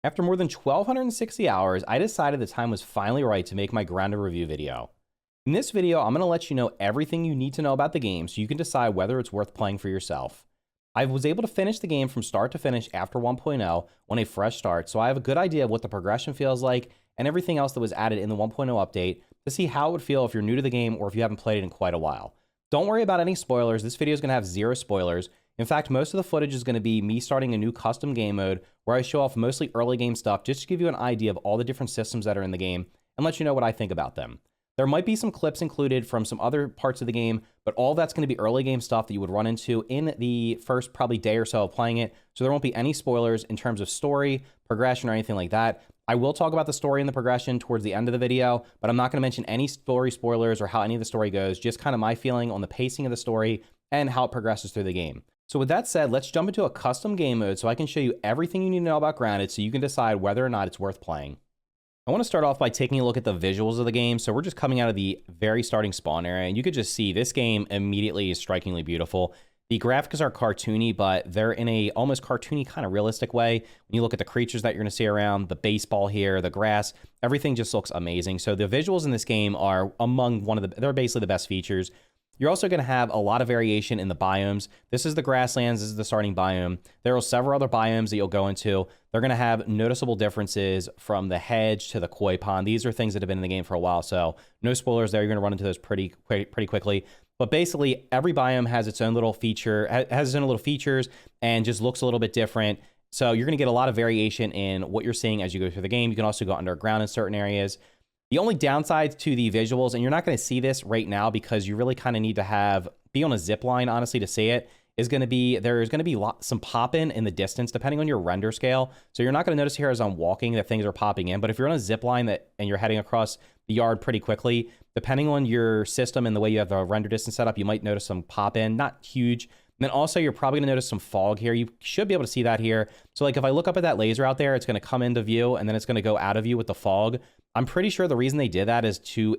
After more than 1,260 hours, I decided the time was finally right to make my Grounded review video. In this video, I'm going to let you know everything you need to know about the game so you can decide whether it's worth playing for yourself. I was able to finish the game from start to finish after 1.0 on a fresh start, so I have a good idea of what the progression feels like and everything else that was added in the 1.0 update to see how it would feel if you're new to the game or if you haven't played it in quite a while. Don't worry about any spoilers. This video is going to have zero spoilers. In fact, most of the footage is going to be me starting a new custom game mode where I show off mostly early game stuff just to give you an idea of all the different systems that are in the game and let you know what I think about them. There might be some clips included from some other parts of the game, but all that's going to be early game stuff that you would run into in the first probably day or so of playing it. So there won't be any spoilers in terms of story, progression, or anything like that. I will talk about the story and the progression towards the end of the video, but I'm not going to mention any story spoilers or how any of the story goes, just kind of my feeling on the pacing of the story and how it progresses through the game. So with that said, let's jump into a custom game mode so I can show you everything you need to know about Grounded so you can decide whether or not it's worth playing. I want to start off by taking a look at the visuals of the game. So we're just coming out of the very starting spawn area, and you could just see this game immediately is strikingly beautiful. The graphics are cartoony, but they're in a almost cartoony kind of realistic way. When you look at the creatures that you're going to see around, the baseball here, the grass, everything just looks amazing. So the visuals in this game are among they're basically the best features. You're also going to have a lot of variation in the biomes. This is the grasslands. This is the starting biome. There are several other biomes that you'll go into. They're going to have noticeable differences from the hedge to the koi pond. These are things that have been in the game for a while, so no spoilers there. You're going to run into those pretty quickly. But basically, every biome has its own little feature, has its own little features, and just looks a little bit different. So you're going to get a lot of variation in what you're seeing as you go through the game. You can also go underground in certain areas. The only downside to the visuals, and you're not going to see this right now because you really kind of need to be on a zip line, honestly, to see it, is going to be, there's going to be some pop-in in the distance, depending on your render scale. So you're not going to notice here as I'm walking that things are popping in, but if you're on a zip line and you're heading across the yard pretty quickly, depending on your system and the way you have the render distance set up, you might notice some pop-in, not huge. And then also you're probably going to notice some fog here. You should be able to see that here. So like if I look up at that laser out there, it's going to come into view and then it's going to go out of view with the fog. I'm pretty sure the reason they did that is to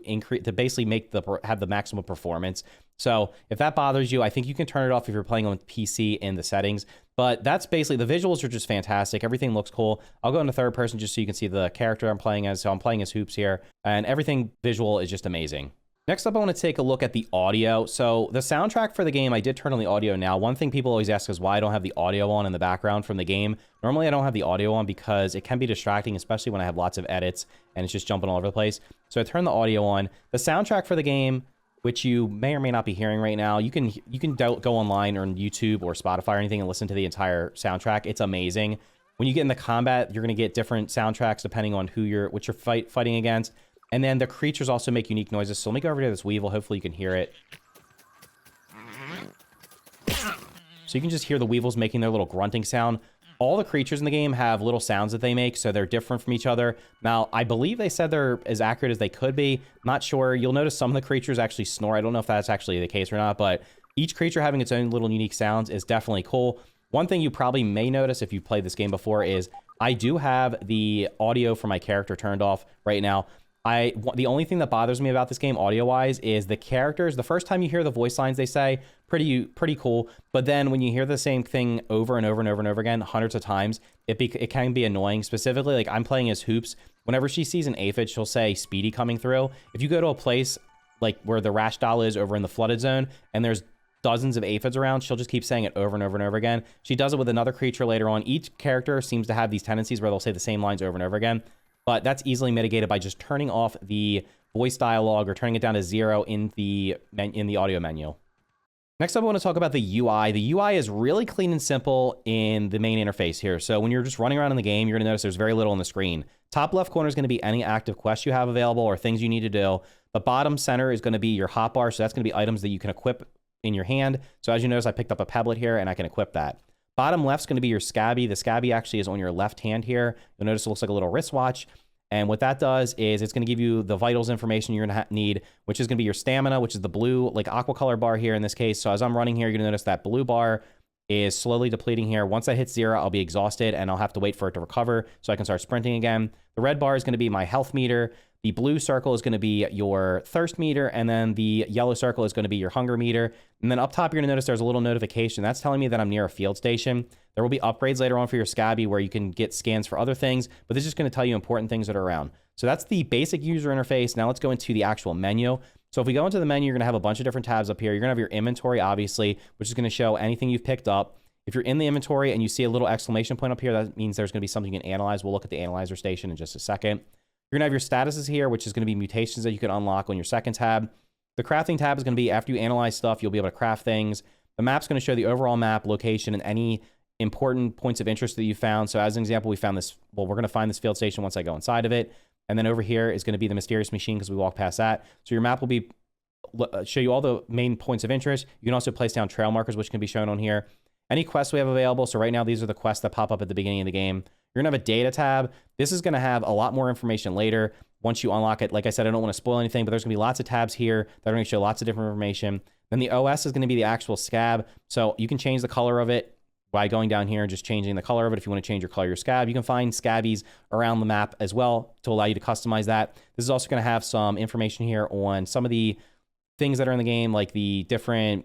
basically have the maximum performance. So if that bothers you, I think you can turn it off if you're playing on PC in the settings. But that's basically, the visuals are just fantastic. Everything looks cool. I'll go into third person just so you can see the character I'm playing as. So I'm playing as Hoops here, and everything visual is just amazing. Next up, I want to take a look at the audio. So the soundtrack for the game, I did turn on the audio now. One thing people always ask is why I don't have the audio on in the background from the game. Normally, I don't have the audio on because it can be distracting, especially when I have lots of edits and it's just jumping all over the place. So I turned the audio on. The soundtrack for the game, which you may or may not be hearing right now, you can go online or on YouTube or Spotify or anything and listen to the entire soundtrack. It's amazing. When you get in the combat, you're going to get different soundtracks depending on what you're fighting against. And then the creatures also make unique noises. So let me go over to this weevil. Hopefully you can hear it. So you can just hear the weevils making their little grunting sound. All the creatures in the game have little sounds that they make, so they're different from each other. Now, I believe they said they're as accurate as they could be. Not sure. You'll notice some of the creatures actually snore. I don't know if that's actually the case or not, but each creature having its own little unique sounds is definitely cool. One thing you probably may notice if you've played this game before is I do have the audio for my character turned off right now. The only thing that bothers me about this game audio-wise is the characters. The first time you hear the voice lines they say, pretty cool. But then when you hear the same thing over and over and over and over again, hundreds of times, it can be annoying. Specifically, like I'm playing as Hoops. Whenever she sees an aphid, she'll say Speedy coming through. If you go to a place like where the Rash Doll is over in the flooded zone and there's dozens of aphids around, she'll just keep saying it over and over and over again. She does it with another creature later on. Each character seems to have these tendencies where they'll say the same lines over and over again. But that's easily mitigated by just turning off the voice dialogue or turning it down to 0 in the audio menu. Next up, I want to talk about the UI. The UI is really clean and simple in the main interface here. So when you're just running around in the game, you're going to notice there's very little on the screen. Top left corner is going to be any active quests you have available or things you need to do. The bottom center is going to be your hotbar. So that's going to be items that you can equip in your hand. So as you notice, I picked up a pebblet here and I can equip that. Bottom left's going to be your scabby. The scabby actually is on your left hand here. You'll notice it looks like a little wristwatch. And what that does is it's going to give you the vitals information you're going to need, which is going to be your stamina, which is the blue, like aqua color bar here in this case. So as I'm running here, you're going to notice that blue bar is slowly depleting here. Once that hits 0, I'll be exhausted and I'll have to wait for it to recover so I can start sprinting again. The red bar is going to be my health meter. The blue circle is going to be your thirst meter, and then the yellow circle is going to be your hunger meter. And then up top, you're going to notice there's a little notification. That's telling me that I'm near a field station. There will be upgrades later on for your Scabby where you can get scans for other things, but this is just going to tell you important things that are around. So that's the basic user interface. Now let's go into the actual menu. So if we go into the menu, you're going to have a bunch of different tabs up here. You're going to have your inventory, obviously, which is going to show anything you've picked up. If you're in the inventory and you see a little exclamation point up here, that means there's going to be something you can analyze. We'll look at the analyzer station in just a second. You're going to have your statuses here, which is going to be mutations that you can unlock on your second tab. The crafting tab is going to be after you analyze stuff, you'll be able to craft things. The map's going to show the overall map, location, and any important points of interest that you found. So as an example, we found this, well, we're going to find this field station once I go inside of it. And then over here is going to be the mysterious machine because we walked past that. So your map will be show you all the main points of interest. You can also place down trail markers, which can be shown on here. Any quests we have available. So right now, these are the quests that pop up at the beginning of the game. You're going to have a data tab. This is going to have a lot more information later once you unlock it. Like I said, I don't want to spoil anything, but there's going to be lots of tabs here that are going to show lots of different information. Then the OS is going to be the actual scab. So you can change the color of it by going down here and just changing the color of it. If you want to change your color of your scab, you can find scabbies around the map as well to allow you to customize that. This is also going to have some information here on some of the things that are in the game, like the different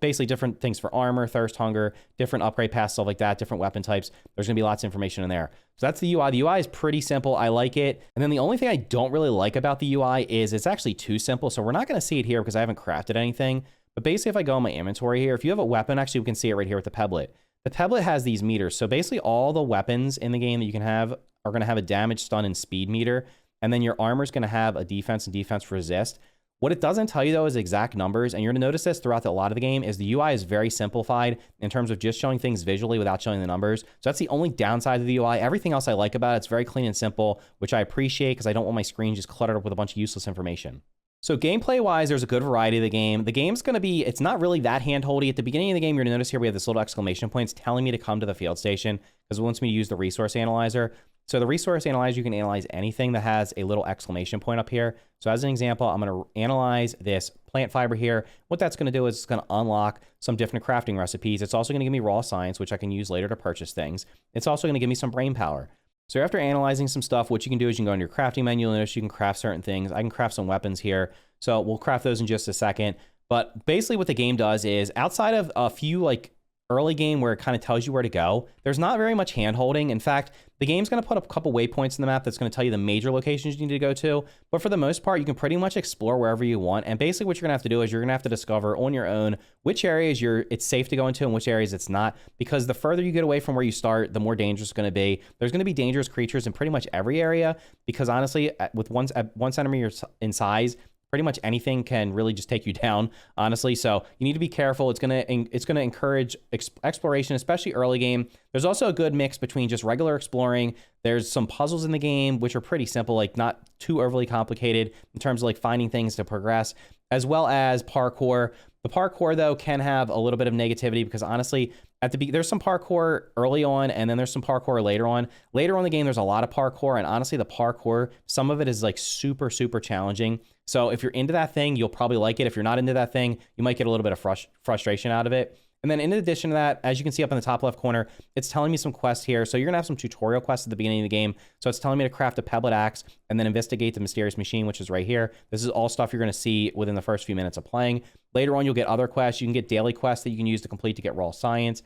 basically different things for armor, thirst, hunger, different upgrade paths, stuff like that, different weapon types. There's going to be lots of information in there. So that's the UI. The UI is pretty simple. I like it. And then the only thing I don't really like about the UI is it's actually too simple. So we're not going to see it here because I haven't crafted anything. But basically, if I go in my inventory here, if you have a weapon, actually, we can see it right here with the Pebblet. The Pebblet has these meters. So basically, all the weapons in the game that you can have are going to have a damage, stun, and speed meter. And then your armor is going to have a defense and defense resist. What it doesn't tell you, though, is exact numbers, and you're going to notice this throughout a lot of the game, is the UI is very simplified in terms of just showing things visually without showing the numbers. So that's the only downside of the UI. Everything else I like about it, it's very clean and simple, which I appreciate because I don't want my screen just cluttered up with a bunch of useless information. So gameplay-wise, there's a good variety of the game. The game's going to be, it's not really that hand-holdy. At the beginning of the game, you're going to notice here we have this little exclamation point. It's telling me to come to the field station because it wants me to use the resource analyzer. So the resource analyzer, you can analyze anything that has a little exclamation point up here. So as an example, I'm going to analyze this plant fiber here. What that's going to do is it's going to unlock some different crafting recipes. It's also going to give me raw science, which I can use later to purchase things. It's also going to give me some brain power. So after analyzing some stuff, what you can do is you can go into your crafting menu and notice you can craft certain things. I can craft some weapons here. So we'll craft those in just a second. But basically what the game does is outside of a few like early game where it kind of tells you where to go, there's not very much hand holding. In fact, the game's going to put up a couple waypoints in the map that's going to tell you the major locations you need to go to. But for the most part, you can pretty much explore wherever you want. And basically what you're going to have to do is you're going to have to discover on your own which areas it's safe to go into and which areas it's not. Because the further you get away from where you start, the more dangerous it's going to be. There's going to be dangerous creatures in pretty much every area. Because honestly, with 1 centimeter in size, pretty much anything can really just take you down, honestly. So you need to be careful. It's gonna encourage exploration, especially early game. There's also a good mix between just regular exploring. There's some puzzles in the game, which are pretty simple, like not too overly complicated in terms of like finding things to progress, as well as parkour. The parkour, though, can have a little bit of negativity because honestly, there's some parkour early on, and then there's some parkour later on. Later on in the game, there's a lot of parkour, and honestly, the parkour, some of it is like super, super challenging. So if you're into that thing, you'll probably like it. If you're not into that thing, you might get a little bit of frustration out of it. And then in addition to that, as you can see up in the top left corner, it's telling me some quests here. So you're going to have some tutorial quests at the beginning of the game. So it's telling me to craft a Pebblet axe and then investigate the mysterious machine, which is right here. This is all stuff you're going to see within the first few minutes of playing. Later on, you'll get other quests. You can get daily quests that you can use to complete to get raw science.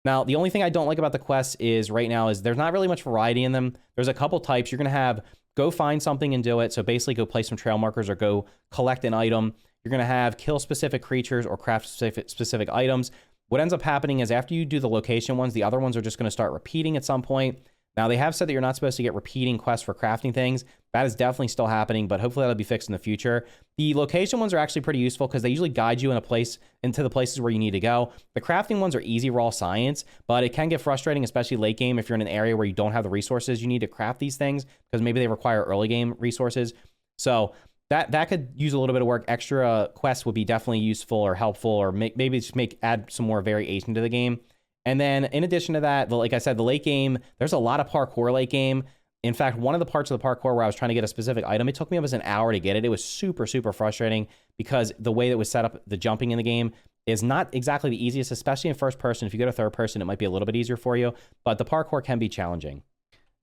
Now, the only thing I don't like about the quests is right now is there's not really much variety in them. There's a couple types. You're going to have go find something and do it. So basically go place some trail markers or go collect an item. You're going to have kill specific creatures or craft specific items. What ends up happening is after you do the location ones, the other ones are just going to start repeating at some point. Now, they have said that you're not supposed to get repeating quests for crafting things. That is definitely still happening, but hopefully that'll be fixed in the future. The location ones are actually pretty useful because they usually guide you into the places where you need to go. The crafting ones are easy raw science, but it can get frustrating, especially late game if you're in an area where you don't have the resources you need to craft these things because maybe they require early game resources. So that could use a little bit of work. Extra quests would be definitely useful or helpful, or maybe just add some more variation to the game. And then in addition to that, like I said, the late game, there's a lot of parkour late game. In fact, one of the parts of the parkour where I was trying to get a specific item, it took me almost an hour to get it. It was super, super frustrating because the way that it was set up, the jumping in the game is not exactly the easiest, especially in first person. If you go to third person, it might be a little bit easier for you, but the parkour can be challenging.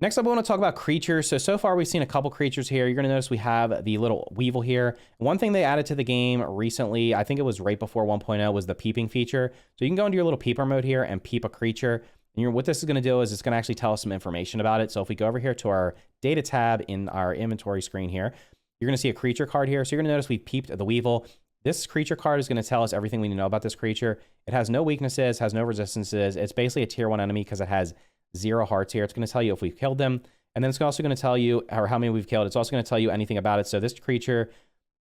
Next up, I want to talk about creatures. So far we've seen a couple creatures here. You're going to notice we have the little weevil here. One thing they added to the game recently, I think it was right before 1.0, was the peeping feature. So you can go into your little peeper mode here and peep a creature. And what this is going to do is it's going to actually tell us some information about it. So if we go over here to our data tab in our inventory screen here, you're going to see a creature card here. So you're going to notice we peeped the weevil. This creature card is going to tell us everything we need to know about this creature. It has no weaknesses, has no resistances. It's basically a tier 1 enemy because it has 0 hearts here. It's going to tell you if we've killed them. And then it's also going to tell you or how many we've killed. It's also going to tell you anything about it. So this creature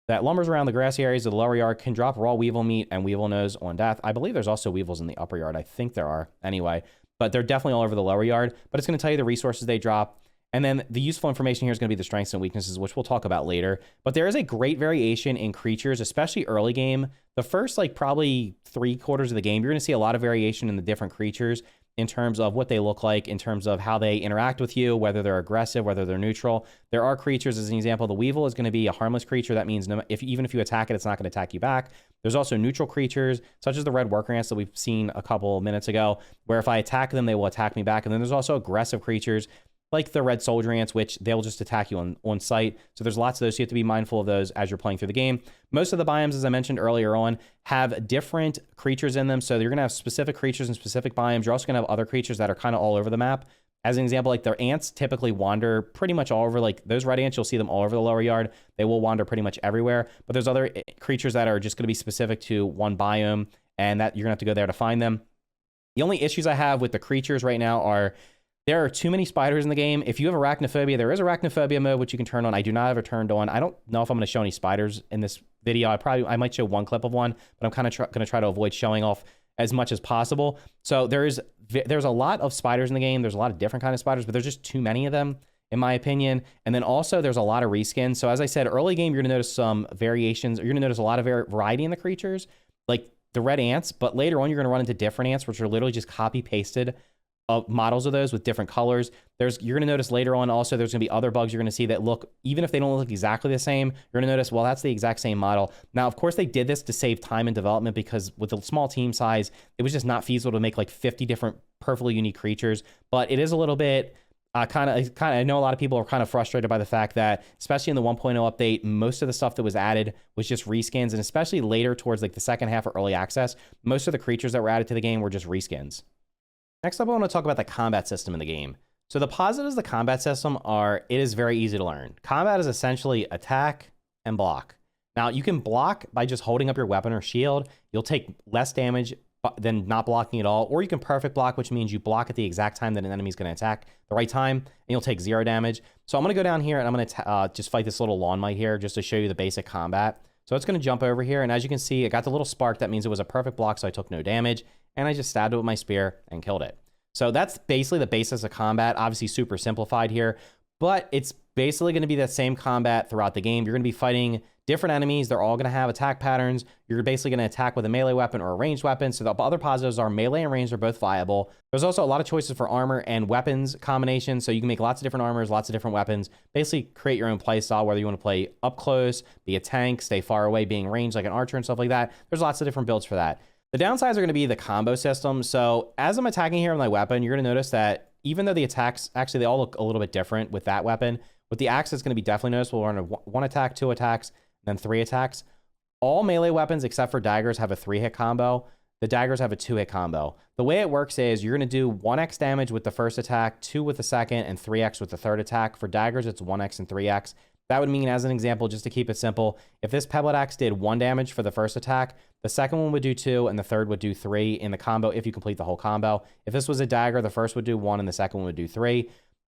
that lumbers around the grassy areas of the lower yard can drop raw weevil meat and weevil nose on death. I believe there's also weevils in the upper yard. I think there are anyway, but they're definitely all over the lower yard. But it's going to tell you the resources they drop. And then the useful information here is going to be the strengths and weaknesses, which we'll talk about later. But there is a great variation in creatures, especially early game. The first, like, probably 3/4 of the game, you're going to see a lot of variation in the different creatures in terms of what they look like, in terms of how they interact with you, whether they're aggressive, whether they're neutral. There are creatures, as an example, the weevil is going to be a harmless creature. That means even if you attack it, it's not going to attack you back. There's also neutral creatures, such as the red worker ants that we've seen a couple minutes ago, where if I attack them, they will attack me back. And then there's also aggressive creatures, like the red soldier ants, which they'll just attack you on sight. So there's lots of those. So you have to be mindful of those as you're playing through the game. Most of the biomes, as I mentioned earlier on, have different creatures in them. So you're going to have specific creatures in specific biomes. You're also going to have other creatures that are kind of all over the map. As an example, like the ants typically wander pretty much all over, like those red ants, you'll see them all over the lower yard. They will wander pretty much everywhere. But there's other creatures that are just going to be specific to one biome, and that you're going to have to go there to find them. The only issues I have with the creatures right now are there are too many spiders in the game. If you have arachnophobia, there is arachnophobia mode, which you can turn on. I do not have it turned on. I don't know if I'm going to show any spiders in this video. I might show one clip of one, but I'm kind of going to try to avoid showing off as much as possible. So there's a lot of spiders in the game. There's a lot of different kind of spiders, but there's just too many of them, in my opinion. And then also there's a lot of reskins. So as I said, early game, you're going to notice some variations. You're going to notice a lot of variety in the creatures, like the red ants. But later on, you're going to run into different ants, which are literally just copy pasted models of those with different colors. You're going to notice later on also there's going to be other bugs you're going to see that look, even if they don't look exactly the same, you're going to notice, well, that's the exact same model. Now, of course, they did this to save time in development because with a small team size, it was just not feasible to make like 50 different perfectly unique creatures. But it is a little bit I know a lot of people are kind of frustrated by the fact that, especially in the 1.0 update, most of the stuff that was added was just reskins, and especially later towards like the second half or early access, most of the creatures that were added to the game were just reskins. Next up, I want to talk about the combat system in the game. So the positives of the combat system are, it is very easy to learn. Combat is essentially attack and block. Now, you can block by just holding up your weapon or shield. You'll take less damage than not blocking at all, or you can perfect block, which means you block at the exact time that an enemy is going to attack, the right time, and you'll take 0 damage. So I'm going to go down here and I'm going to just fight this little lawn mite here just to show you the basic combat. So it's going to jump over here, and as you can see, it got the little spark. That means it was a perfect block, so I took no damage, and I just stabbed it with my spear and killed it. So that's basically the basis of combat, obviously super simplified here, but it's basically going to be that same combat throughout the game. You're going to be fighting different enemies. They're all going to have attack patterns. You're basically going to attack with a melee weapon or a ranged weapon. So the other positives are melee and ranged are both viable. There's also a lot of choices for armor and weapons combinations. So you can make lots of different armors, lots of different weapons, basically create your own play style, whether you want to play up close, be a tank, stay far away, being ranged like an archer and stuff like that. There's lots of different builds for that. The downsides are going to be the combo system. So as I'm attacking here with my weapon, you're going to notice that even though the attacks, actually they all look a little bit different with that weapon, with the axe, it's going to be definitely noticeable. We're on 1 attack, 2 attacks, then 3 attacks. All melee weapons except for daggers have a 3-hit combo. The daggers have a 2-hit combo. The way it works is you're going to do 1x damage with the first attack, 2 with the second, and 3x with the third attack. For daggers, it's 1x and 3x. That would mean, as an example, just to keep it simple, if this pebbled axe did 1 damage for the first attack, the second one would do 2, and the third would do 3 in the combo if you complete the whole combo. If this was a dagger, the first would do 1, and the second one would do 3.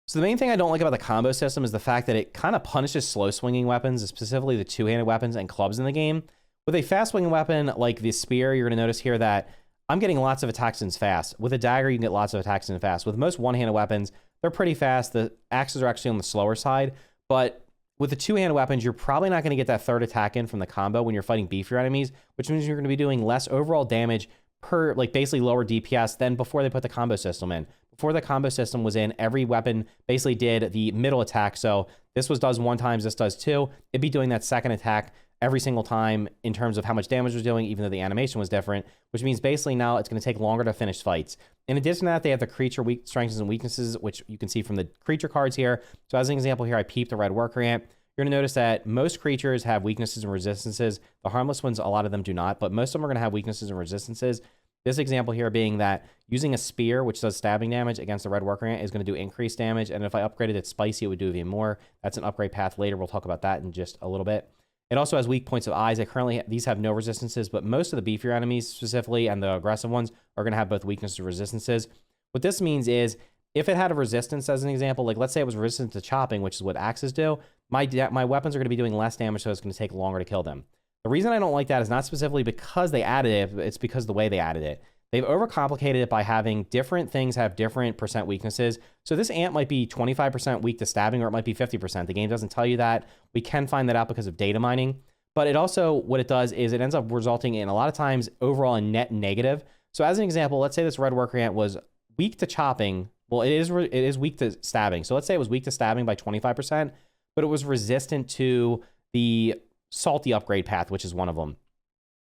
So the main thing I don't like about the combo system is the fact that it kind of punishes slow swinging weapons, specifically the two-handed weapons and clubs in the game. With a fast swinging weapon like the spear, you're going to notice here that I'm getting lots of attacks in fast. With a dagger, you can get lots of attacks in fast. With most one-handed weapons, they're pretty fast. The axes are actually on the slower side, but with the two-handed weapons, you're probably not going to get that third attack in from the combo when you're fighting beefier enemies, which means you're going to be doing less overall damage per, like, basically lower DPS than before they put the combo system in. Before the combo system was in, every weapon basically did the middle attack. So this does 1 times, this does 2. It'd be doing that second attack every single time in terms of how much damage it was doing, even though the animation was different, which means basically now it's going to take longer to finish fights. In addition to that, they have the creature strengths and weaknesses, which you can see from the creature cards here. So as an example here, I peeped a red worker ant. You're going to notice that most creatures have weaknesses and resistances. The harmless ones, a lot of them do not, but most of them are going to have weaknesses and resistances. This example here being that using a spear, which does stabbing damage against the red worker ant, is going to do increased damage. And if I upgraded it spicy, it would do even more. That's an upgrade path later. We'll talk about that in just a little bit. It also has weak points of eyes. These have no resistances, but most of the beefier enemies specifically and the aggressive ones are going to have both weaknesses and resistances. What this means is if it had a resistance, as an example, like let's say it was resistant to chopping, which is what axes do, my weapons are going to be doing less damage, so it's going to take longer to kill them. The reason I don't like that is not specifically because they added it, it's because of the way they added it. They've overcomplicated it by having different things have different percent weaknesses. So this ant might be 25% weak to stabbing, or it might be 50%. The game doesn't tell you that. We can find that out because of data mining. But it also, what it does is it ends up resulting in a lot of times overall a net negative. So as an example, let's say this red worker ant was weak to chopping. Well, it is weak to stabbing. So let's say it was weak to stabbing by 25%, but it was resistant to the salty upgrade path, which is one of them.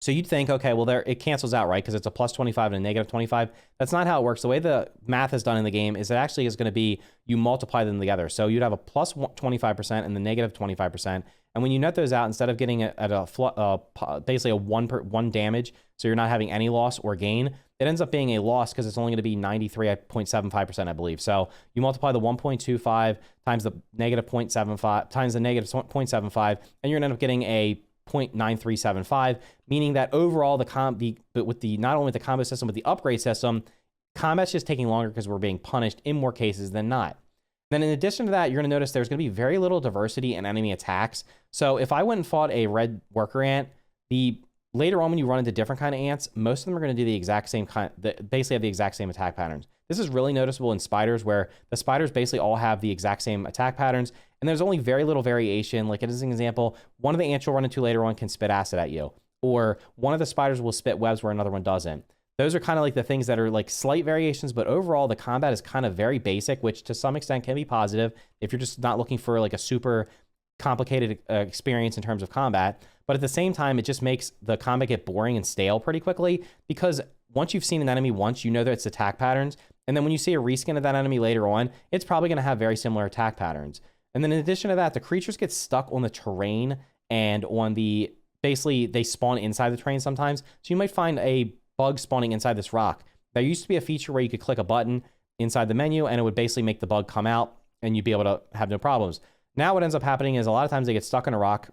So you'd think, okay, well, it cancels out, right? Because it's a plus 25 and a negative 25. That's not how it works. The way the math is done in the game is it actually is going to be you multiply them together. So you'd have a plus 25% and the negative 25%. And when you net those out, instead of getting it at basically a one damage, so you're not having any loss or gain, it ends up being a loss because it's only going to be 93.75%, I believe. So you multiply the 1.25 times the negative 0.75 times the negative 0.75, and you're going to end up getting a 0.9375, meaning that overall not only with the combo system, with the upgrade system, combat's just taking longer because we're being punished in more cases than not. Then in addition to that, you're going to notice there's going to be very little diversity in enemy attacks. So if I went and fought a red worker ant, later on when you run into different kind of ants, most of them are going to do the exact same basically have the exact same attack patterns. This is really noticeable in spiders, where the spiders basically all have the exact same attack patterns, and there's only very little variation. Like as an example, one of the ants you'll run into later on can spit acid at you, or one of the spiders will spit webs where another one doesn't. Those are kind of like the things that are like slight variations, but overall the combat is kind of very basic, which to some extent can be positive if you're just not looking for like a super complicated experience in terms of combat. But at the same time, it just makes the combat get boring and stale pretty quickly, because once you've seen an enemy once, you know that its attack patterns. And then when you see a reskin of that enemy later on, it's probably going to have very similar attack patterns. And then in addition to that, the creatures get stuck on the terrain and on basically they spawn inside the terrain sometimes. So you might find a bug spawning inside this rock. There used to be a feature where you could click a button inside the menu and it would basically make the bug come out and you'd be able to have no problems. Now what ends up happening is a lot of times they get stuck in a rock,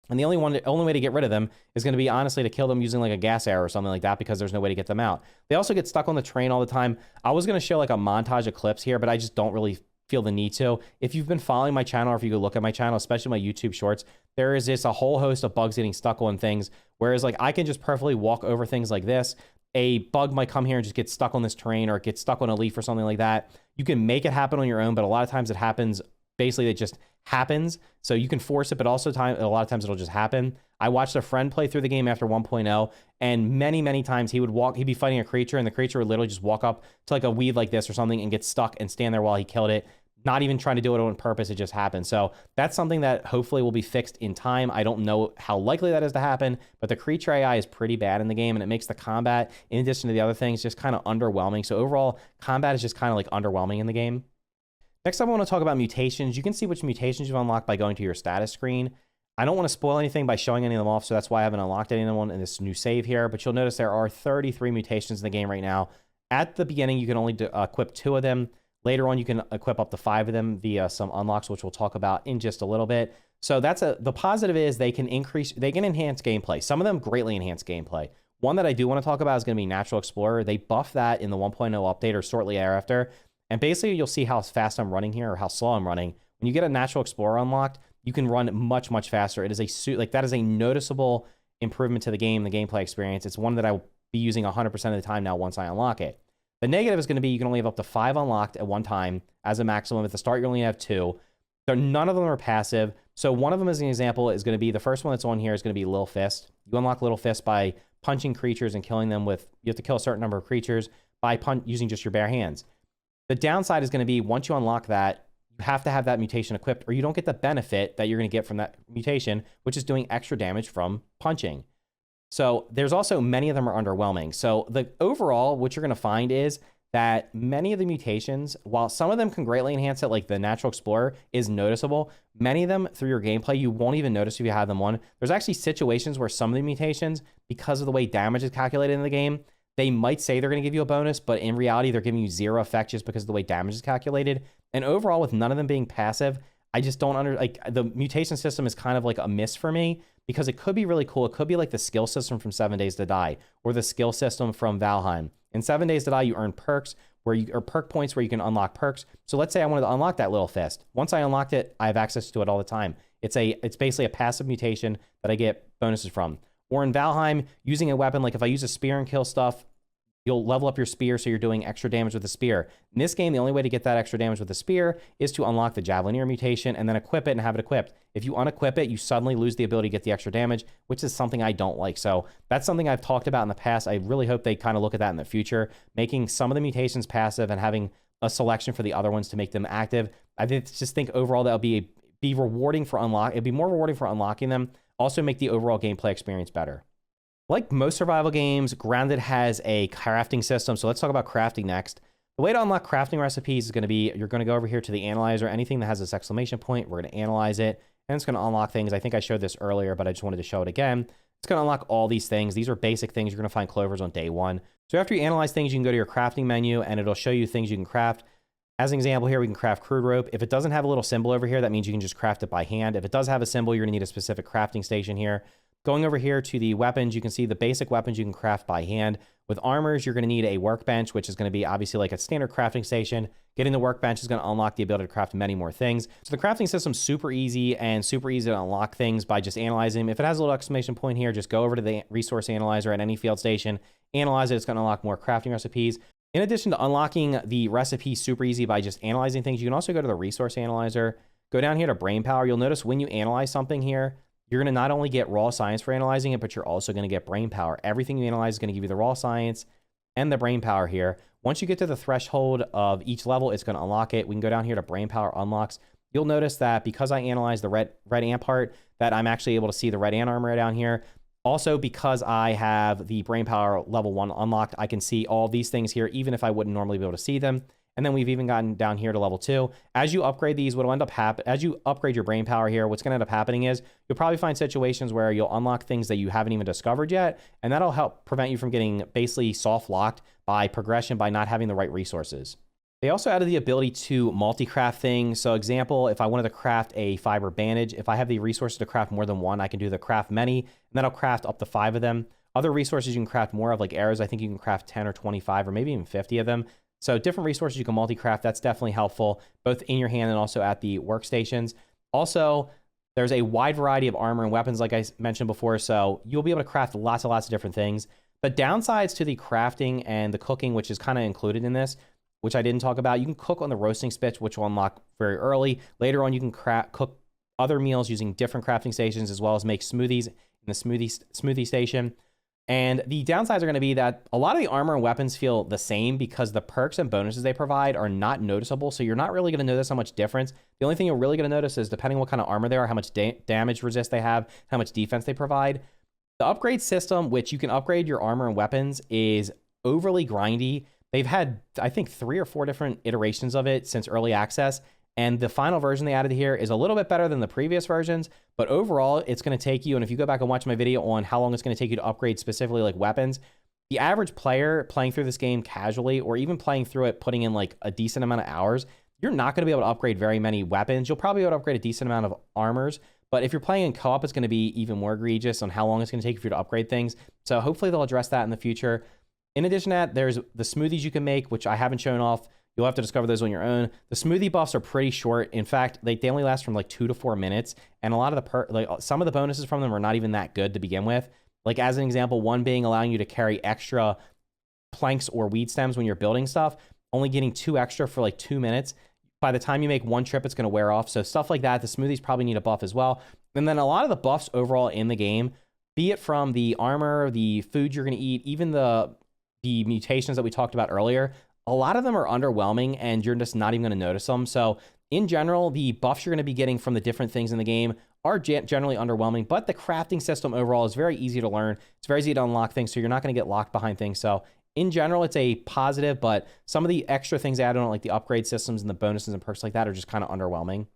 and the only way to get rid of them is going to be honestly to kill them using like a gas arrow or something like that, because there's no way to get them out. They also get stuck on the train all the time. I was going to show like a montage of clips here, but I just don't really feel the need to. If you've been following my channel, or if you go look at my channel, especially my YouTube shorts, there is just a whole host of bugs getting stuck on things. Whereas like I can just perfectly walk over things like this. A bug might come here and just get stuck on this terrain, or it gets stuck on a leaf or something like that. You can make it happen on your own, but a lot of times it happens. Basically, it just happens. So you can force it, but also a lot of times it'll just happen. I watched a friend play through the game after 1.0, and many, many times he'd be fighting a creature, and the creature would literally just walk up to like a weed like this or something and get stuck and stand there while he killed it. Not even trying to do it on purpose, it just happened. So that's something that hopefully will be fixed in time. I don't know how likely that is to happen, but the creature AI is pretty bad in the game, and it makes the combat, in addition to the other things, just kind of underwhelming. So overall, combat is just kind of like underwhelming in the game. Next up, I want to talk about mutations. You can see which mutations you've unlocked by going to your status screen. I don't want to spoil anything by showing any of them off, so that's why I haven't unlocked any of them in this new save here. But you'll notice there are 33 mutations in the game right now. At the beginning, you can only equip 2 of them. Later on, you can equip up to 5 of them via some unlocks, which we'll talk about in just a little bit. So the positive is they can enhance gameplay. Some of them greatly enhance gameplay. One that I do want to talk about is going to be Natural Explorer. They buffed that in the 1.0 update or shortly thereafter. And basically, you'll see how fast I'm running here or how slow I'm running. When you get a Natural Explorer unlocked, you can run much, much faster. It is that is a noticeable improvement to the game, the gameplay experience. It's one that I will be using 100% of the time now once I unlock it. The negative is going to be you can only have up to 5 unlocked at one time as a maximum. At the start, you only have 2. None of them are passive. So one of them, as an example, is going to be the first one that's on here is going to be Little Fist. You unlock Little Fist by punching creatures and killing them with, you have to kill a certain number of creatures by using just your bare hands. The downside is going to be once you unlock that, you have to have that mutation equipped or you don't get the benefit that you're going to get from that mutation, which is doing extra damage from punching. So there's also many of them are underwhelming. So the overall, what you're going to find is that many of the mutations, while some of them can greatly enhance it, like the Natural Explorer is noticeable, many of them through your gameplay, you won't even notice if you have them on. There's actually situations where some of the mutations, because of the way damage is calculated in the game, they might say they're going to give you a bonus, but in reality, they're giving you 0 effect just because of the way damage is calculated. And overall, with none of them being passive, I just don't like the mutation system is kind of like a miss for me because it could be really cool. It could be like the skill system from 7 Days to Die or the skill system from Valheim. In 7 Days to Die, you earn perks or perk points where you can unlock perks. So let's say I wanted to unlock that little fist. Once I unlocked it, I have access to it all the time. It's basically a passive mutation that I get bonuses from. Or in Valheim, using a weapon, like if I use a spear and kill stuff, you'll level up your spear so you're doing extra damage with the spear. In this game, the only way to get that extra damage with the spear is to unlock the Javelineer mutation and then equip it and have it equipped. If you unequip it, you suddenly lose the ability to get the extra damage, which is something I don't like. So that's something I've talked about in the past. I really hope they kind of look at that in the future, making some of the mutations passive and having a selection for the other ones to make them active. I just think overall that'll be rewarding for it'd be more rewarding for unlocking them. Also make the overall gameplay experience better. Like most survival games, Grounded has a crafting system. So let's talk about crafting next. The way to unlock crafting recipes is going to be, you're going to go over here to the analyzer. Anything that has this exclamation point, we're going to analyze it. And it's going to unlock things. I think I showed this earlier, but I just wanted to show it again. It's going to unlock all these things. These are basic things. You're going to find clovers on day 1. So after you analyze things, you can go to your crafting menu and it'll show you things you can craft. As an example here, we can craft crude rope. If it doesn't have a little symbol over here, that means you can just craft it by hand. If it does have a symbol, you're going to need a specific crafting station here. Going over here to the weapons, you can see the basic weapons you can craft by hand. With armors, you're going to need a workbench, which is going to be obviously like a standard crafting station. Getting the workbench is going to unlock the ability to craft many more things. So the crafting system's super easy and super easy to unlock things by just analyzing them. If it has a little exclamation point here, just go over to the resource analyzer at any field station, analyze it. It's going to unlock more crafting recipes. In addition to unlocking the recipe super easy by just analyzing things, you can also go to the resource analyzer, go down here to brain power. You'll notice when you analyze something here, you're going to not only get raw science for analyzing it, but you're also going to get brain power. Everything you analyze is going to give you the raw science and the brain power here. Once you get to the threshold of each level, it's going to unlock it. We can go down here to brain power unlocks. You'll notice that because I analyzed the red ant part, that I'm actually able to see the red ant armor down here. Also, because I have the brain power level 1 unlocked, I can see all these things here, even if I wouldn't normally be able to see them. And then we've even gotten down here to level 2. As you upgrade these, what will end up happening, as you upgrade your brain power here, what's going to end up happening is you'll probably find situations where you'll unlock things that you haven't even discovered yet. And that'll help prevent you from getting basically soft locked by progression by not having the right resources. They also added the ability to multi-craft things. So example, if I wanted to craft a fiber bandage, if I have the resources to craft more than one, I can do the craft many, and then I'll craft up to 5 of them. Other resources you can craft more of, like arrows, I think you can craft 10 or 25 or maybe even 50 of them. So different resources you can multi-craft. That's definitely helpful, both in your hand and also at the workstations. Also, there's a wide variety of armor and weapons, like I mentioned before, so you'll be able to craft lots and lots of different things. The downsides to the crafting and the cooking, which is kind of included in this, which I didn't talk about, you can cook on the roasting spit, which will unlock very early. Later on, you can cook other meals using different crafting stations, as well as make smoothies in the smoothie station. And the downsides are going to be that a lot of the armor and weapons feel the same because the perks and bonuses they provide are not noticeable. So you're not really going to notice how much difference. The only thing you're really going to notice is depending on what kind of armor they are, how much damage resist they have, how much defense they provide. The upgrade system, which you can upgrade your armor and weapons, is overly grindy. They've had, I think, 3 or 4 different iterations of it since early access. And the final version they added here is a little bit better than the previous versions, but overall it's going to take you, and if you go back and watch my video on how long it's going to take you to upgrade specifically like weapons, the average player playing through this game casually, or even playing through it, putting in like a decent amount of hours, you're not going to be able to upgrade very many weapons. You'll probably be able to upgrade a decent amount of armors, but if you're playing in co-op, it's going to be even more egregious on how long it's going to take for you to upgrade things. So hopefully they'll address that in the future. In addition to that, there's the smoothies you can make, which I haven't shown off. You'll have to discover those on your own. The smoothie buffs are pretty short. In fact, they only last from like 2 to 4 minutes. And a lot of some of the bonuses from them are not even that good to begin with. Like as an example, one being allowing you to carry extra planks or weed stems when you're building stuff, only getting 2 extra for like 2 minutes. By the time you make 1 trip, it's going to wear off. So stuff like that, the smoothies probably need a buff as well. And then a lot of the buffs overall in the game, be it from the armor, the food you're going to eat, even the mutations that we talked about earlier, a lot of them are underwhelming and you're just not even going to notice them. So in general, the buffs you're going to be getting from the different things in the game are generally underwhelming, but the crafting system overall is very easy to learn. It's very easy to unlock things, so you're not going to get locked behind things. So in general, it's a positive, but some of the extra things added on, like the upgrade systems and the bonuses and perks like that, are just kind of underwhelming.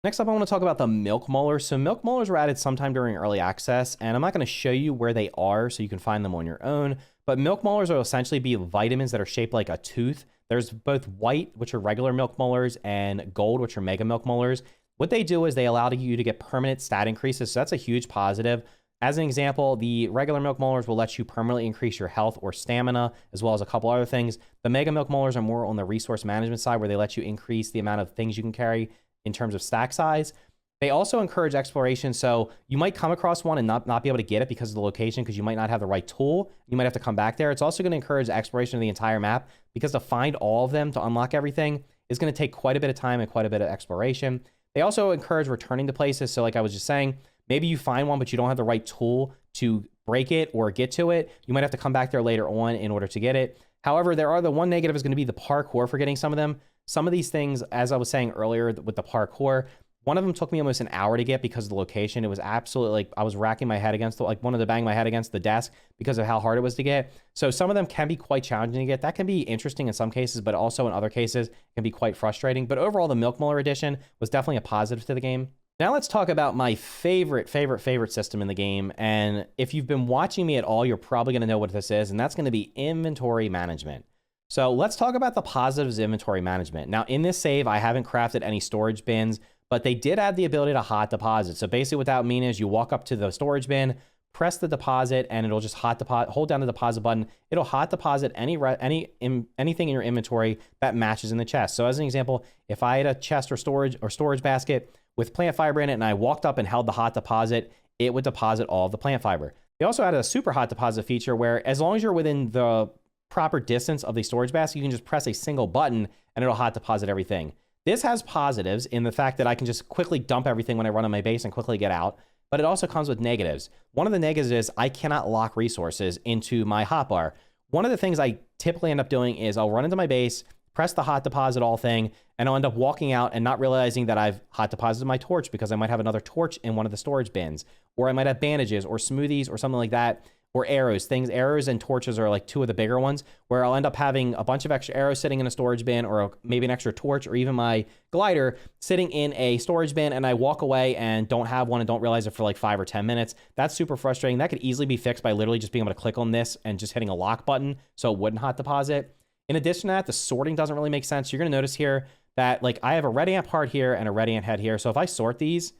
Next up, I want to talk about the milk molars. So milk molars were added sometime during early access, and I'm not going to show you where they are so you can find them on your own, but milk molars will essentially be vitamins that are shaped like a tooth. There's both white, which are regular milk molars, and gold, which are mega milk molars. What they do is they allow you to get permanent stat increases, so that's a huge positive. As an example, the regular milk molars will let you permanently increase your health or stamina, as well as a couple other things. The mega milk molars are more on the resource management side, where they let you increase the amount of things you can carry in terms of stack size. They also encourage exploration, so you might come across one and not be able to get it because of the location, because you might not have the right tool. You might have to come back there. It's also going to encourage exploration of the entire map, because to find all of them, to unlock everything, is going to take quite a bit of time and quite a bit of exploration. They also encourage returning to places, so like I was just saying, maybe you find one, but you don't have the right tool to break it or get to it. You might have to come back there later on in order to get it. However, the one negative is going to be the parkour for getting some of them. Some of these things, as I was saying earlier with the parkour, one of them took me almost an hour to get because of the location. It was absolutely like I was racking my head against wanted to bang my head against the desk because of how hard it was to get. So some of them can be quite challenging to get. That can be interesting in some cases, but also in other cases can be quite frustrating. But overall, the Milk Molar edition was definitely a positive to the game. Now let's talk about my favorite system in the game. And if you've been watching me at all, you're probably going to know what this is, and that's going to be inventory management. So let's talk about the positives of inventory management. Now in this save, I haven't crafted any storage bins, but they did add the ability to hot deposit. So basically what that means is you walk up to the storage bin, press the deposit, and it'll just hot deposit, hold down the deposit button. It'll hot deposit anything in your inventory that matches in the chest. So as an example, if I had a chest or storage basket with plant fiber in it and I walked up and held the hot deposit, it would deposit all of the plant fiber. They also added a super hot deposit feature where as long as you're within the proper distance of the storage basket, you can just press a single button and it'll hot deposit everything. This has positives in the fact that I can just quickly dump everything when I run on my base and quickly get out, but it also comes with negatives. One of the negatives is I cannot lock resources into my hotbar. One of the things I typically end up doing is I'll run into my base, press the hot deposit all thing, and I'll end up walking out and not realizing that I've hot deposited my torch because I might have another torch in one of the storage bins, or I might have bandages or smoothies or something like that, or arrows. Arrows and torches are like two of the bigger ones, where I'll end up having a bunch of extra arrows sitting in a storage bin, or maybe an extra torch, or even my glider sitting in a storage bin, and I walk away and don't have one and don't realize it for like 5 or 10 minutes. That's super frustrating. That could easily be fixed by literally just being able to click on this and just hitting a lock button so it wouldn't hot deposit. In addition to that, the sorting doesn't really make sense. You're going to notice here that like I have a red ant part here and a red ant head here. So if I sort these,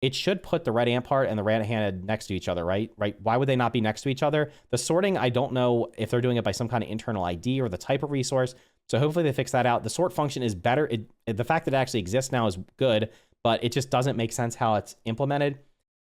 it should put the red ant part and the red ant head next to each other, right? Why would they not be next to each other? The sorting, I don't know if they're doing it by some kind of internal ID or the type of resource. So hopefully they fix that out. The sort function is better. The fact that it actually exists now is good, but it just doesn't make sense how it's implemented.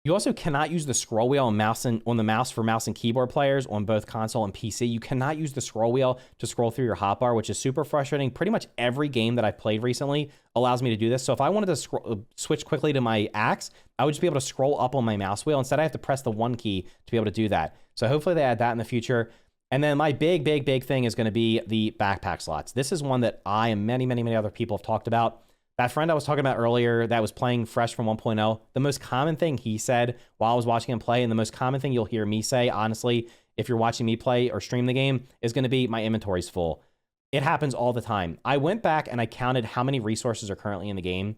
You also cannot use the scroll wheel on the mouse for mouse and keyboard players on both console and PC. You cannot use the scroll wheel to scroll through your hotbar, which is super frustrating. Pretty much every game that I've played recently allows me to do this. So if I wanted to switch quickly to my axe, I would just be able to scroll up on my mouse wheel. Instead, I have to press the 1 key to be able to do that. So hopefully they add that in the future. And then my big thing is going to be the backpack slots. This is one that I and many other people have talked about. That friend I was talking about earlier that was playing fresh from 1.0, the most common thing he said while I was watching him play, and the most common thing you'll hear me say, honestly, if you're watching me play or stream the game, is going to be my inventory's full. It happens all the time. I went back and I counted how many resources are currently in the game.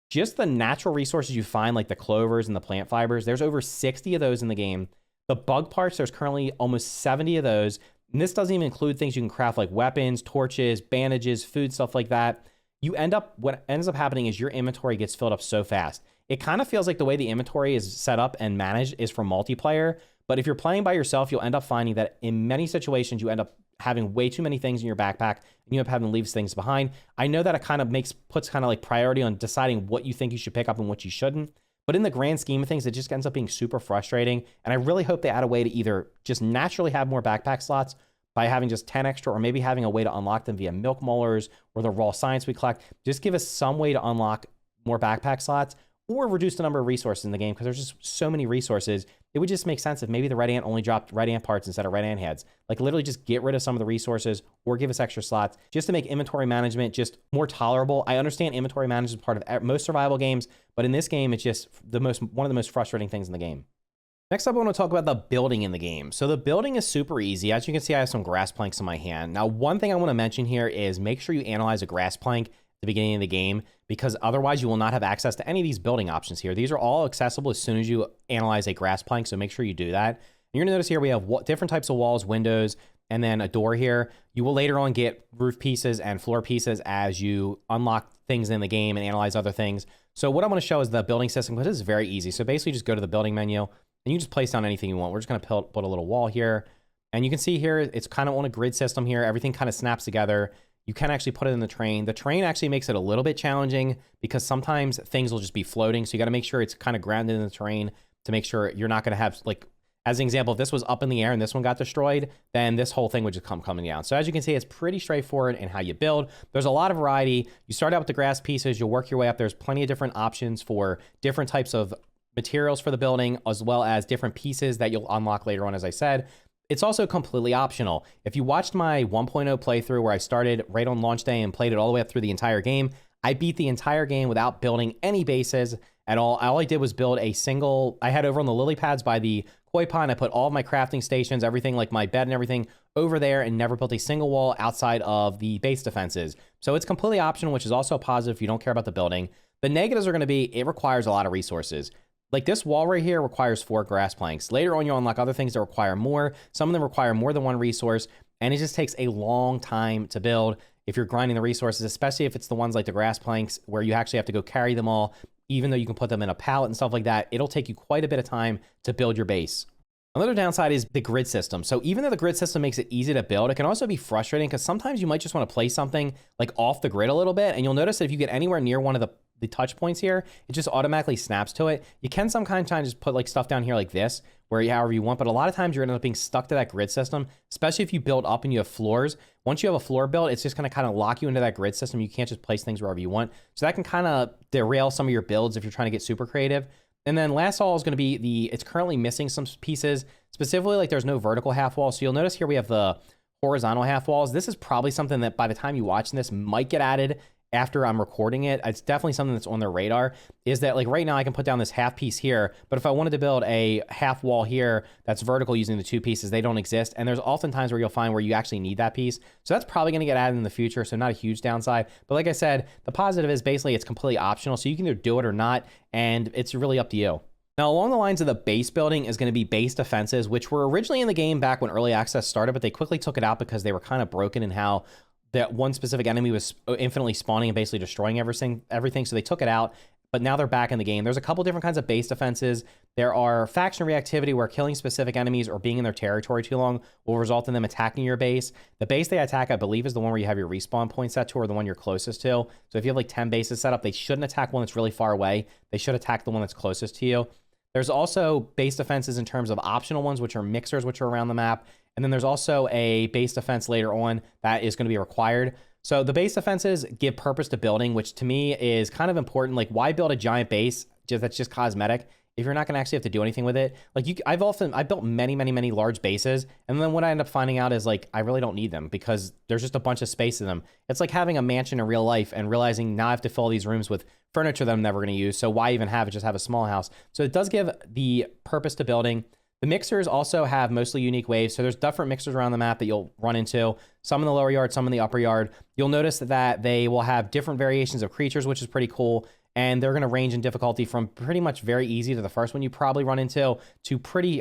Just the natural resources you find, like the clovers and the plant fibers, there's over 60 of those in the game. The bug parts, there's currently almost 70 of those. And this doesn't even include things you can craft like weapons, torches, bandages, food, stuff like that. What ends up happening is your inventory gets filled up so fast. It kind of feels like the way the inventory is set up and managed is for multiplayer. But if you're playing by yourself, you'll end up finding that in many situations, you end up having way too many things in your backpack and you end up having to leave things behind. I know that it kind of puts kind of like priority on deciding what you think you should pick up and what you shouldn't. But in the grand scheme of things, it just ends up being super frustrating. And I really hope they add a way to either just naturally have more backpack slots by having just 10 extra, or maybe having a way to unlock them via milk molars or the raw science we collect. Just give us some way to unlock more backpack slots, or reduce the number of resources in the game because there's just so many resources. It would just make sense if maybe the red ant only dropped red ant parts instead of red ant heads. Like literally just get rid of some of the resources or give us extra slots just to make inventory management just more tolerable. I understand inventory management is part of most survival games, but in this game, it's just one of the most frustrating things in the game. Next up, I want to talk about the building in the game. So the building is super easy. As you can see, I have some grass planks in my hand. Now, one thing I want to mention here is make sure you analyze a grass plank at the beginning of the game, because otherwise you will not have access to any of these building options here. These are all accessible as soon as you analyze a grass plank, so make sure you do that. And you're gonna notice here we have different types of walls, windows, and then a door here. You will later on get roof pieces and floor pieces as you unlock things in the game and analyze other things. So what I want to show is the building system, because this is very easy. So basically just go to the building menu and you just place down anything you want. We're just gonna put a little wall here. And you can see here, it's kind of on a grid system here. Everything kind of snaps together. You can actually put it in the train. The train actually makes it a little bit challenging because sometimes things will just be floating. So you got to make sure it's kind of grounded in the train to make sure you're not going to have, like, as an example, if this was up in the air and this one got destroyed, then this whole thing would just come coming down. So as you can see, it's pretty straightforward in how you build. There's a lot of variety. You start out with the grass pieces, you'll work your way up. There's plenty of different options for different types of materials for the building, as well as different pieces that you'll unlock later on, as I said. It's also completely optional. If you watched my 1.0 playthrough where I started right on launch day and played it all the way up through the entire game, I beat the entire game without building any bases at all. All I did was build a single, I had over on the lily pads by the koi pond, I put all of my crafting stations, everything like my bed and everything over there, and never built a single wall outside of the base defenses. So it's completely optional, which is also a positive if you don't care about the building. The negatives are gonna be, it requires a lot of resources. Like this wall right here requires 4 grass planks. Later on, you'll unlock other things that require more. Some of them require more than 1 resource, and it just takes a long time to build if you're grinding the resources, especially if it's the ones like the grass planks where you actually have to go carry them all. Even though you can put them in a pallet and stuff like that, it'll take you quite a bit of time to build your base. Another downside is the grid system. So even though the grid system makes it easy to build, it can also be frustrating because sometimes you might just want to place something like off the grid a little bit, and you'll notice that if you get anywhere near one of the touch points here, it just automatically snaps to it. You can sometimes just put like stuff down here like this, where however you want, but a lot of times you're gonna end up being stuck to that grid system, especially if you build up and you have floors. Once you have a floor built, it's just gonna kind of lock you into that grid system. You can't just place things wherever you want. So that can kind of derail some of your builds if you're trying to get super creative. And then last of all is gonna be it's currently missing some pieces, specifically like there's no vertical half wall. So you'll notice here we have the horizontal half walls. This is probably something that by the time you watch this might get added after I'm recording it. It's definitely something that's on their radar, is that like right now I can put down this half piece here, but if I wanted to build a half wall here that's vertical using the 2 pieces, they don't exist. And there's often times where you'll find where you actually need that piece. So that's probably going to get added in the future. So not a huge downside, but like I said, the positive is basically it's completely optional. So you can either do it or not, and it's really up to you. Now, along the lines of the base building is going to be base defenses, which were originally in the game back when early access started, but they quickly took it out because they were kind of broken in how that one specific enemy was infinitely spawning and basically destroying everything. So they took it out, but now they're back in the game. There's a couple different kinds of base defenses. There are faction reactivity, where killing specific enemies or being in their territory too long will result in them attacking your base. The base they attack, I believe, is the one where you have your respawn point set to, or the one you're closest to. So if you have like 10 bases set up, they shouldn't attack one that's really far away. They should attack the one that's closest to you. There's also base defenses in terms of optional ones, which are mixers, which are around the map. And then there's also a base defense later on that is going to be required. So the base defenses give purpose to building, which to me is kind of important. Like, why build a giant base that's just cosmetic if you're not going to actually have to do anything with it? Like, I've built many large bases, and then what I end up finding out is like I really don't need them because there's just a bunch of space in them. It's like having a mansion in real life and realizing now I have to fill these rooms with furniture that I'm never going to use. So why even have it? Just have a small house. So it does give the purpose to building. The mixers also have mostly unique waves. So there's different mixers around the map that you'll run into, some in the lower yard, some in the upper yard. You'll notice that they will have different variations of creatures, which is pretty cool. And they're going to range in difficulty from pretty much very easy to the first one you probably run into to pretty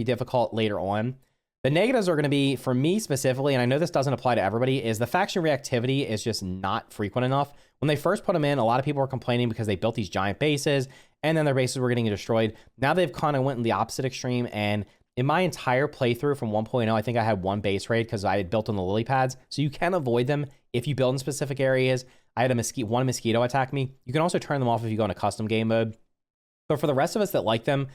difficult later on. The negatives are going to be, for me specifically, and I know this doesn't apply to everybody, is the faction reactivity is just not frequent enough. When they first put them in, a lot of people were complaining because they built these giant bases and then their bases were getting destroyed. Now they've kind of went in the opposite extreme, and in my entire playthrough from 1.0, I think I had 1 base raid because I had built on the lily pads. So you can avoid them if you build in specific areas. I had one mosquito attack me. You can also turn them off if you go into custom game mode. But for the rest of us that like them,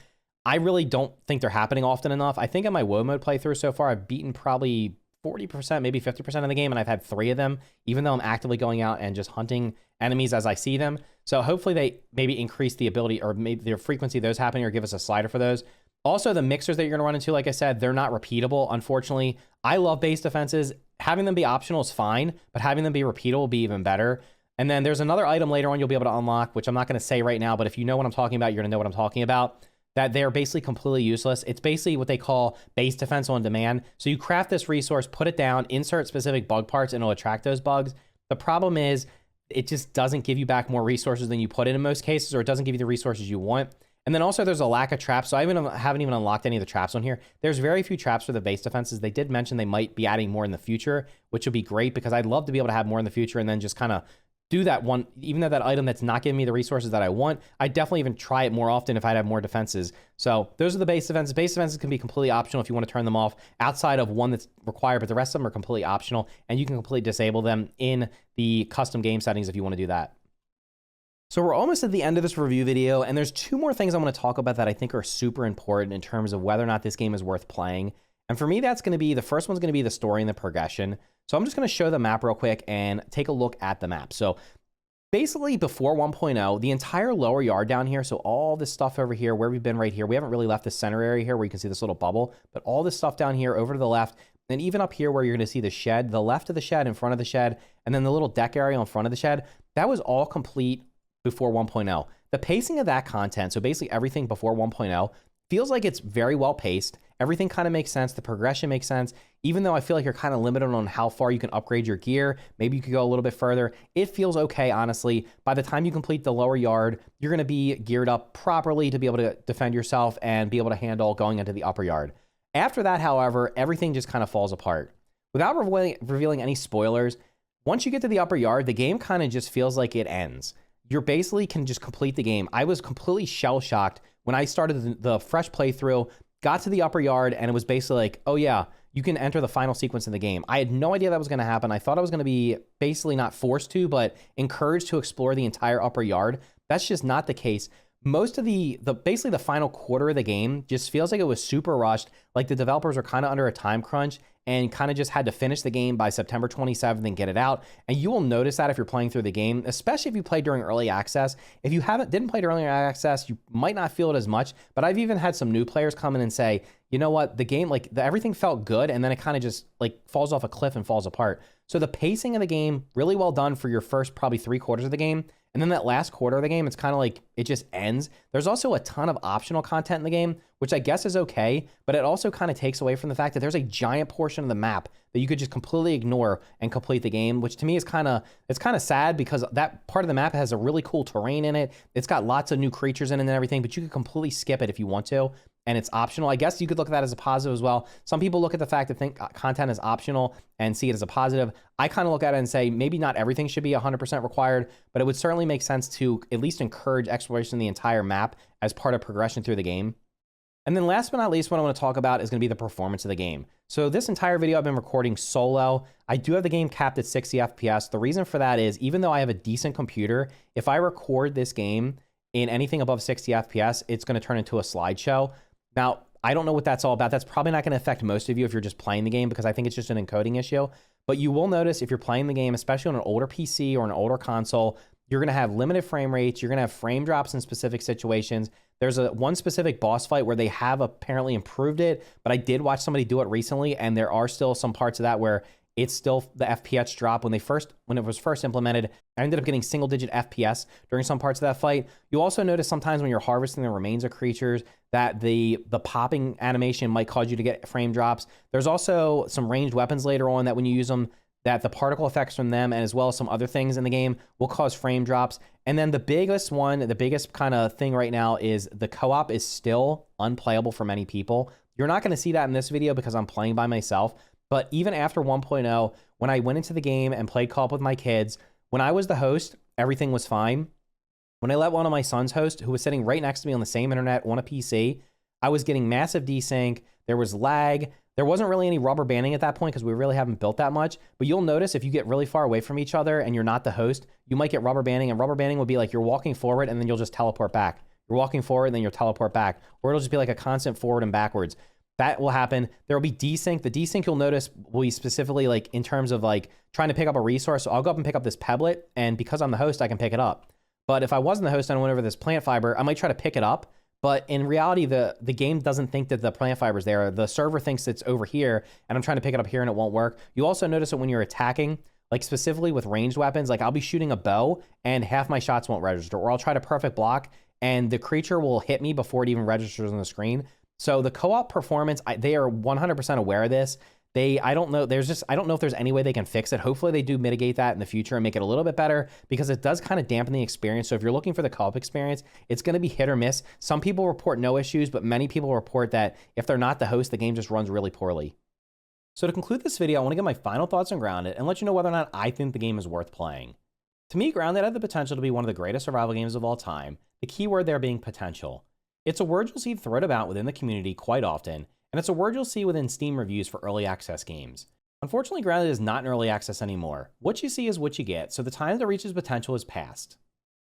I really don't think they're happening often enough. I think in my WoW mode playthrough so far, I've beaten probably 40%, maybe 50% of the game, and I've had 3 of them, even though I'm actively going out and just hunting enemies as I see them. So hopefully they maybe increase the ability or maybe their frequency of those happening or give us a slider for those. Also, the mixers that you're going to run into, like I said, they're not repeatable, unfortunately. I love base defenses. Having them be optional is fine, but having them be repeatable will be even better. And then there's another item later on you'll be able to unlock, which I'm not going to say right now, but if you know what I'm talking about, you're going to know what I'm talking about, that they're basically completely useless. It's basically what they call base defense on demand. So you craft this resource, put it down, insert specific bug parts, and it'll attract those bugs. The problem is it just doesn't give you back more resources than you put in most cases, or it doesn't give you the resources you want. And then also there's a lack of traps. So I haven't even unlocked any of the traps on here. There's very few traps for the base defenses. They did mention they might be adding more in the future, which would be great because I'd love to be able to have more in the future and then just kind of do that one, even though that item that's not giving me the resources that I want, I'd definitely even try it more often if I'd have more defenses. So those are the base defenses. Base defenses can be completely optional if you want to turn them off outside of one that's required, but the rest of them are completely optional and you can completely disable them in the custom game settings if you want to do that. So we're almost at the end of this review video, and there's 2 more things I want to talk about that I think are super important in terms of whether or not this game is worth playing. And for me, that's going to be, the first one's going to be the story and the progression. So I'm just going to show the map real quick and take a look at the map. So basically before 1.0, the entire lower yard down here, so all this stuff over here, where we've been right here, we haven't really left the center area here where you can see this little bubble, but all this stuff down here over to the left, and even up here where you're going to see the shed, the left of the shed, in front of the shed, and then the little deck area in front of the shed, that was all complete before 1.0. The pacing of that content, so basically everything before 1.0, feels like it's very well paced. Everything kind of makes sense. The progression makes sense. Even though I feel like you're kind of limited on how far you can upgrade your gear, maybe you could go a little bit further. It feels okay, honestly. By the time you complete the lower yard, you're going to be geared up properly to be able to defend yourself and be able to handle going into the upper yard. After that, however, everything just kind of falls apart. Without revealing any spoilers, once you get to the upper yard, the game kind of just feels like it ends. You basically can just complete the game. I was completely shell-shocked when I started the fresh playthrough, got to the upper yard, and it was basically like, oh yeah, you can enter the final sequence in the game. I had no idea that was going to happen. I thought I was going to be basically not forced to, but encouraged to explore the entire upper yard. That's just not the case. Most of basically the final quarter of the game just feels like it was super rushed, like the developers are kind of under a time crunch and kind of just had to finish the game by September 27th and get it out. And you will notice that if you're playing through the game, especially if you played during early access. If you didn't play during early access, you might not feel it as much, but I've even had some new players come in and say, you know what, the game, everything felt good, and then it kind of just falls off a cliff and falls apart. So the pacing of the game, really well done for your first probably 3/4 of the game. And then that last quarter of the game, it's kind of like it just ends. There's also a ton of optional content in the game, which I guess is okay, but it also kind of takes away from the fact that there's a giant portion of the map that you could just completely ignore and complete the game, which to me is kind of sad because that part of the map has a really cool terrain in it. It's got lots of new creatures in it and everything, but you could completely skip it if you want to. And it's optional. I guess you could look at that as a positive as well. Some people look at the fact that think content is optional and see it as a positive. I kind of look at it and say maybe not everything should be 100% required, but it would certainly make sense to at least encourage exploration of the entire map as part of progression through the game. And then last but not least, what I want to talk about is going to be the performance of the game. So this entire video I've been recording solo. I do have the game capped at 60 FPS. The reason for that is even though I have a decent computer, if I record this game in anything above 60 FPS, it's going to turn into a slideshow. Now, I don't know what that's all about. That's probably not going to affect most of you if you're just playing the game because I think it's just an encoding issue. But you will notice if you're playing the game, especially on an older PC or an older console, you're going to have limited frame rates. You're going to have frame drops in specific situations. There's one specific boss fight where they have apparently improved it, but I did watch somebody do it recently, and there are still some parts of that where it's still the FPS drop. When it was first implemented, I ended up getting single-digit FPS during some parts of that fight. You also notice sometimes when you're harvesting the remains of creatures that the popping animation might cause you to get frame drops. There's also some ranged weapons later on that when you use them, that the particle effects from them and as well as some other things in the game will cause frame drops. And then the biggest kind of thing right now is the co-op is still unplayable for many people. You're not going to see that in this video because I'm playing by myself. But even after 1.0, when I went into the game and played co-op with my kids, when I was the host, everything was fine. When I let one of my sons host, who was sitting right next to me on the same internet on a PC, I was getting massive desync. There was lag. There wasn't really any rubber banding at that point because we really haven't built that much. But you'll notice if you get really far away from each other and you're not the host, you might get rubber banding. And rubber banding will be like you're walking forward and then you'll just teleport back. You're walking forward and then you'll teleport back. Or it'll just be like a constant forward and backwards. That will happen. There will be desync. The desync you'll notice will be specifically like in terms of like trying to pick up a resource. So I'll go up and pick up this pebblet, and because I'm the host, I can pick it up. But if I wasn't the host and I went over this plant fiber, I might try to pick it up. But in reality, the game doesn't think that the plant fiber is there. The server thinks it's over here, and I'm trying to pick it up here and it won't work. You also notice it when you're attacking, like specifically with ranged weapons, like I'll be shooting a bow and half my shots won't register, or I'll try to perfect block and the creature will hit me before it even registers on the screen. So the co-op performance, they are 100% aware of this. I don't know if there's any way they can fix it. Hopefully they do mitigate that in the future and make it a little bit better, because it does kind of dampen the experience. So if you're looking for the co-op experience, it's going to be hit or miss. Some people report no issues, but many people report that if they're not the host, the game just runs really poorly. So to conclude this video, I want to get my final thoughts on Grounded and let you know whether or not I think the game is worth playing. To me, Grounded had the potential to be one of the greatest survival games of all time, the key word there being potential. It's a word you'll see thrown about within the community quite often, and it's a word you'll see within Steam reviews for early access games. Unfortunately, Grounded is not in early access anymore. What you see is what you get, so the time to reach its potential is past.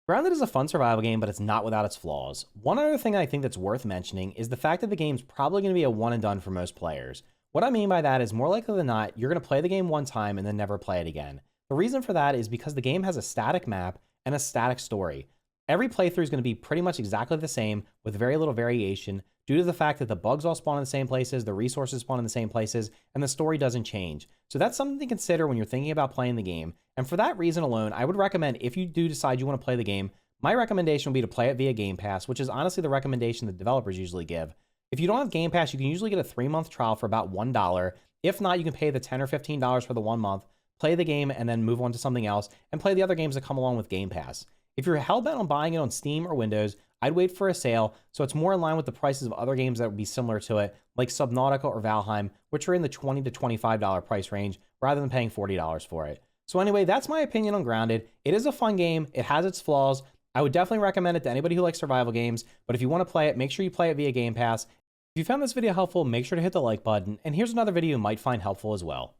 Grounded is a fun survival game, but it's not without its flaws. One other thing I think that's worth mentioning is the fact that the game's probably going to be a one and done for most players. What I mean by that is more likely than not, you're going to play the game one time and then never play it again. The reason for that is because the game has a static map and a static story. Every playthrough is going to be pretty much exactly the same with very little variation due to the fact that the bugs all spawn in the same places, the resources spawn in the same places, and the story doesn't change. So that's something to consider when you're thinking about playing the game. And for that reason alone, I would recommend, if you do decide you want to play the game, my recommendation would be to play it via Game Pass, which is honestly the recommendation that developers usually give. If you don't have Game Pass, you can usually get a 3-month trial for about $1. If not, you can pay the $10 or $15 for the 1 month, play the game, and then move on to something else, and play the other games that come along with Game Pass. If you're hell-bent on buying it on Steam or Windows, I'd wait for a sale, so it's more in line with the prices of other games that would be similar to it, like Subnautica or Valheim, which are in the $20 to $25 price range, rather than paying $40 for it. So anyway, that's my opinion on Grounded. It is a fun game. It has its flaws. I would definitely recommend it to anybody who likes survival games, but if you want to play it, make sure you play it via Game Pass. If you found this video helpful, make sure to hit the like button, and here's another video you might find helpful as well.